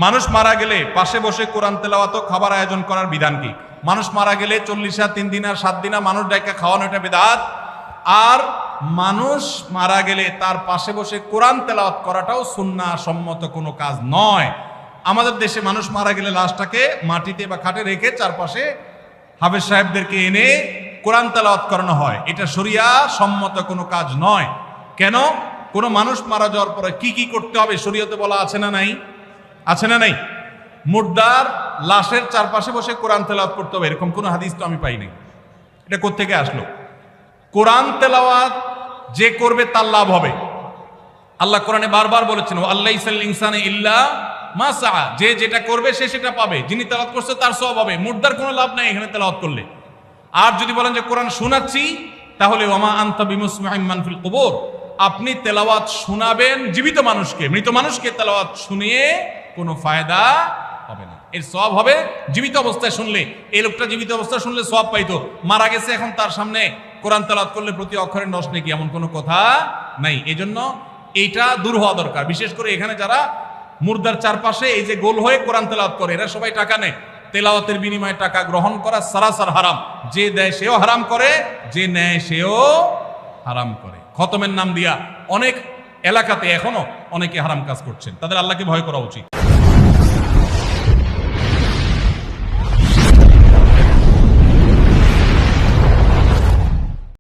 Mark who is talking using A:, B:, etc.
A: মানুষ মারা গেলে পাশে বসে কোরআন তেলাওয়াত খাবার আয়োজন করার বিধান কি? মানুষ মারা গেলে 40 3 দিন আর 7 দিন মানুষ ডাইকা খাওয়ানো এটা বিদআত। আর মানুষ মারা গেলে তার পাশে বসে কোরআন তেলাওয়াত করাটাও সুন্নাহ সম্মত কোনো কাজ নয়। আমাদের দেশে মানুষ মারা গেলে লাশটাকে মাটিতে বা খাটে রেখে চারপাশে হাফেজ সাহেবদেরকে এনে কোরআন তেলাওয়াত করানো হয়। এটা শরিয়া সম্মত কোনো কাজ নয়। কেন? কোনো মানুষ মারা যাওয়ার পরে কি কি করতে হবে শরীয়তে বলা আছে না নাই? আছে না নাই? মুর্দার লাশের চারপাশে বসে কোরআন তেলাওয়াত করতে হবে এরকম কোনো হাদিস তো আমি পাইনি। এটা কোত্থেকে আসলো? কোরআন তেলাওয়াত যে করবে তার লাভ হবে। আল্লাহ কোরআনে বারবার বলেছেন আল্লাইসাল ইনসানে ইল্লা মা সাআ, যে যেটা করবে সে সেটা পাবে। যিনি তেলাওয়াত করছে তার সওয়াব হবে। মুর্দার কোনো লাভ নাই এখানে তেলাওয়াত করলে। আর যদি বলেন যে কোরআন শোনাচ্ছি, তাহলে ওয়ামা আনতা বিমুসমিউম মান ফিল কুবুর, আপনি তেলাওয়াত শোনাবেন জীবিত মানুষকে, মৃত মানুষকে তেলাওয়াত শুনিয়ে কোনো ফায়দা হবে না। এর সওয়াব হবে জীবিত অবস্থায় শুনলে। এই লোকটা জীবিত অবস্থায় শুনলে সওয়াব পাইতো, মারা গেছে এখন তার সামনে কোরআন তেলাওয়াত করলে প্রতি অক্ষরে 10 নেকি, এমন কোনো কথা নাই। এজন্য এইটা দূর হওয়া দরকার। বিশেষ করে এখানে যারা মুর্দার চারপাশে এই যে গোল হয়ে কোরআন তেলাওয়াত করে, এরা সবাই টাকা নেয়। তেলাওয়াতের বিনিময়ে টাকা গ্রহণ করা সারাসার হারাম। যে দেয় সেও হারাম করে, যে নেয় সেও হারাম করে। খতমের নাম দিয়া অনেক এলাকাতে এখনো অনেকে হারাম কাজ করছেন। তাদের আল্লাহকে ভয় করা উচিত।